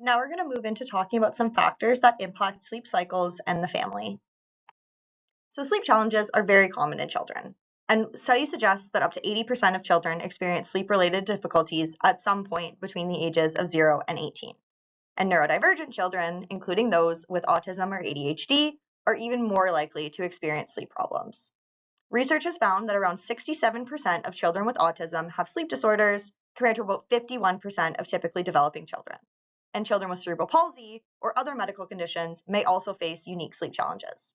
Now we're going to move into talking about some factors that impact sleep cycles and the family. So sleep challenges are very common in children, and studies suggest that up to 80% of children experience sleep-related difficulties at some point between the ages of 0 and 18. And neurodivergent children, including those with autism or ADHD, are even more likely to experience sleep problems. Research has found that around 67% of children with autism have sleep disorders, compared to about 51% of typically developing children. And children with cerebral palsy or other medical conditions may also face unique sleep challenges.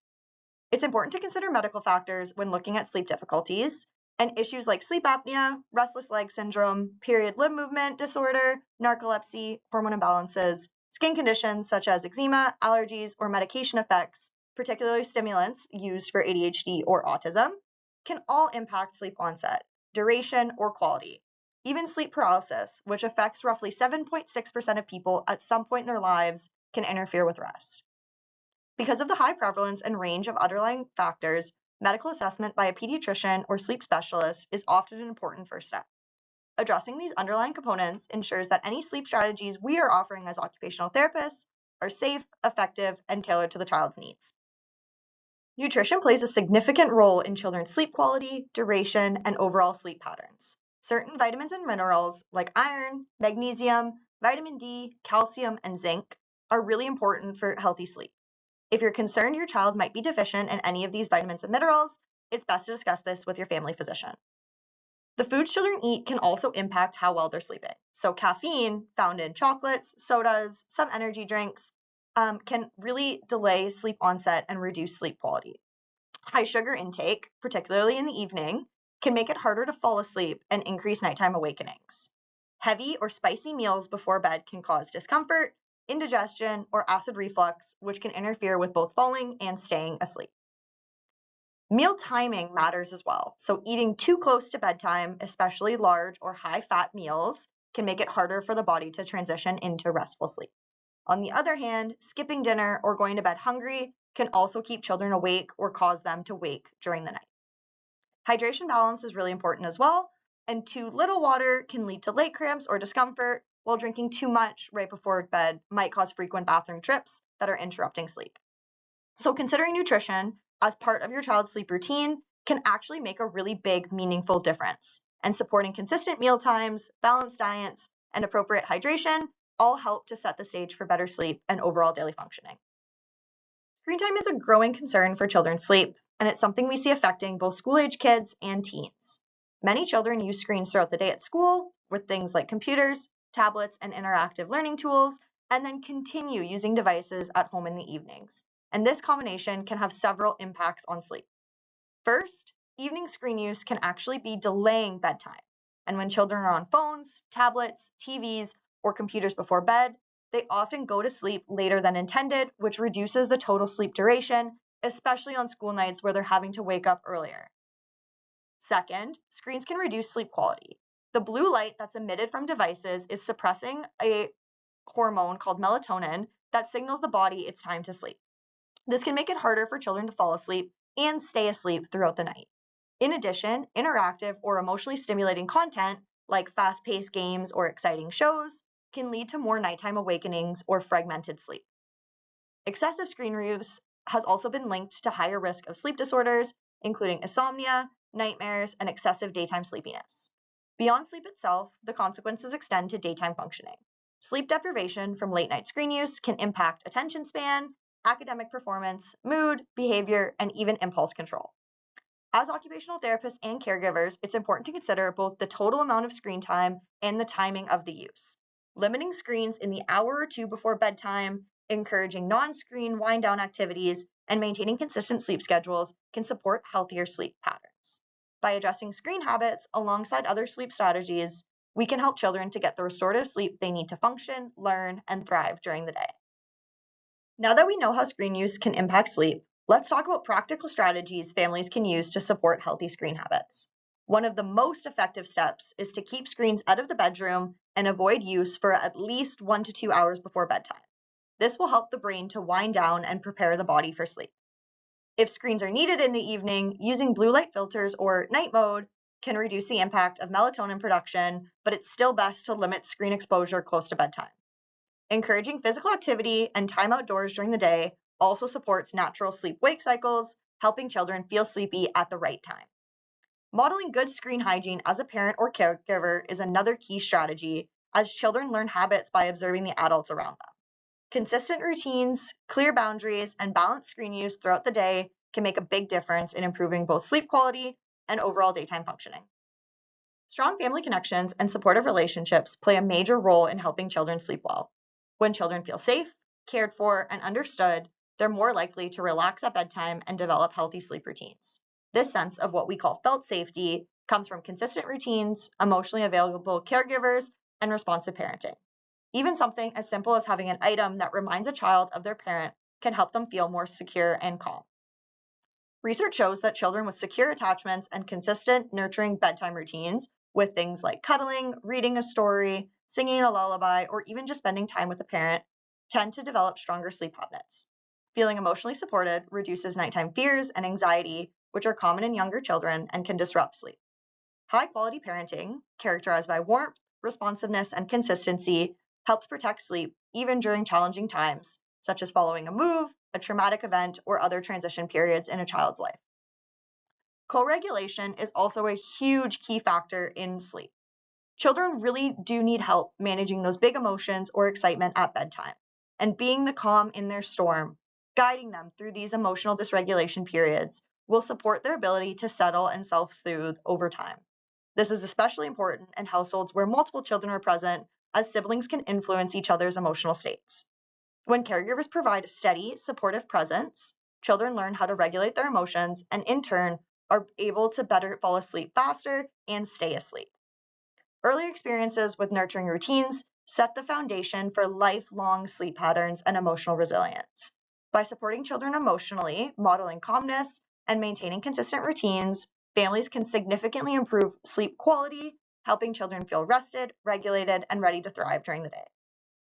It's important to consider medical factors when looking at sleep difficulties, and issues like sleep apnea, restless leg syndrome, period limb movement disorder, narcolepsy, hormone imbalances, skin conditions such as eczema, allergies, or medication effects, particularly stimulants used for ADHD or autism, can all impact sleep onset, duration, or quality. Even sleep paralysis, which affects roughly 7.6% of people at some point in their lives, can interfere with rest. Because of the high prevalence and range of underlying factors, medical assessment by a pediatrician or sleep specialist is often an important first step. Addressing these underlying components ensures that any sleep strategies we are offering as occupational therapists are safe, effective, and tailored to the child's needs. Nutrition plays a significant role in children's sleep quality, duration, and overall sleep patterns. Certain vitamins and minerals like iron, magnesium, vitamin D, calcium, and zinc are really important for healthy sleep. If you're concerned your child might be deficient in any of these vitamins and minerals, it's best to discuss this with your family physician. The foods children eat can also impact how well they're sleeping. So caffeine, found in chocolates, sodas, some energy drinks, can really delay sleep onset and reduce sleep quality. High sugar intake, particularly in the evening, can make it harder to fall asleep and increase nighttime awakenings. Heavy or spicy meals before bed can cause discomfort, indigestion, or acid reflux, which can interfere with both falling and staying asleep. Meal timing matters as well. So eating too close to bedtime, especially large or high-fat meals, can make it harder for the body to transition into restful sleep. On the other hand, skipping dinner or going to bed hungry can also keep children awake or cause them to wake during the night. Hydration balance is really important as well, and too little water can lead to late cramps or discomfort, while drinking too much right before bed might cause frequent bathroom trips that are interrupting sleep. So considering nutrition as part of your child's sleep routine can actually make a really big, meaningful difference. And supporting consistent meal times, balanced diets, and appropriate hydration all help to set the stage for better sleep and overall daily functioning. Screen time is a growing concern for children's sleep, and it's something we see affecting both school-age kids and teens. Many children use screens throughout the day at school with things like computers, tablets, and interactive learning tools, and then continue using devices at home in the evenings. And this combination can have several impacts on sleep. First, evening screen use can actually be delaying bedtime. And when children are on phones, tablets, TVs, or computers before bed, they often go to sleep later than intended, which reduces the total sleep duration, especially on school nights where they're having to wake up earlier. Second, screens can reduce sleep quality. The blue light that's emitted from devices is suppressing a hormone called melatonin that signals the body it's time to sleep. This can make it harder for children to fall asleep and stay asleep throughout the night. In addition, interactive or emotionally stimulating content, like fast-paced games or exciting shows, can lead to more nighttime awakenings or fragmented sleep. Excessive screen use has also been linked to higher risk of sleep disorders, including insomnia, nightmares, and excessive daytime sleepiness. Beyond sleep itself, the consequences extend to daytime functioning. Sleep deprivation from late-night screen use can impact attention span, academic performance, mood, behavior, and even impulse control. As occupational therapists and caregivers, it's important to consider both the total amount of screen time and the timing of the use. Limiting screens in the hour or two before bedtime, encouraging non-screen wind-down activities, and maintaining consistent sleep schedules can support healthier sleep patterns. By addressing screen habits alongside other sleep strategies, we can help children to get the restorative sleep they need to function, learn, and thrive during the day. Now that we know how screen use can impact sleep, let's talk about practical strategies families can use to support healthy screen habits. One of the most effective steps is to keep screens out of the bedroom and avoid use for at least 1 to 2 hours before bedtime. This will help the brain to wind down and prepare the body for sleep. If screens are needed in the evening, using blue light filters or night mode can reduce the impact of melatonin production, but it's still best to limit screen exposure close to bedtime. Encouraging physical activity and time outdoors during the day also supports natural sleep-wake cycles, helping children feel sleepy at the right time. Modeling good screen hygiene as a parent or caregiver is another key strategy, as children learn habits by observing the adults around them. Consistent routines, clear boundaries, and balanced screen use throughout the day can make a big difference in improving both sleep quality and overall daytime functioning. Strong family connections and supportive relationships play a major role in helping children sleep well. When children feel safe, cared for, and understood, they're more likely to relax at bedtime and develop healthy sleep routines. This sense of what we call felt safety comes from consistent routines, emotionally available caregivers, and responsive parenting. Even something as simple as having an item that reminds a child of their parent can help them feel more secure and calm. Research shows that children with secure attachments and consistent, nurturing bedtime routines, with things like cuddling, reading a story, singing a lullaby, or even just spending time with a parent, tend to develop stronger sleep habits. Feeling emotionally supported reduces nighttime fears and anxiety, which are common in younger children and can disrupt sleep. High-quality parenting, characterized by warmth, responsiveness, and consistency, helps protect sleep even during challenging times, such as following a move, a traumatic event, or other transition periods in a child's life. Co-regulation is also a huge key factor in sleep. Children really do need help managing those big emotions or excitement at bedtime, and being the calm in their storm, guiding them through these emotional dysregulation periods, will support their ability to settle and self-soothe over time. This is especially important in households where multiple children are present, as siblings can influence each other's emotional states. When caregivers provide a steady, supportive presence, children learn how to regulate their emotions and, in turn, are able to better fall asleep faster and stay asleep. Early experiences with nurturing routines set the foundation for lifelong sleep patterns and emotional resilience. By supporting children emotionally, modeling calmness, and maintaining consistent routines, families can significantly improve sleep quality, helping children feel rested, regulated, and ready to thrive during the day.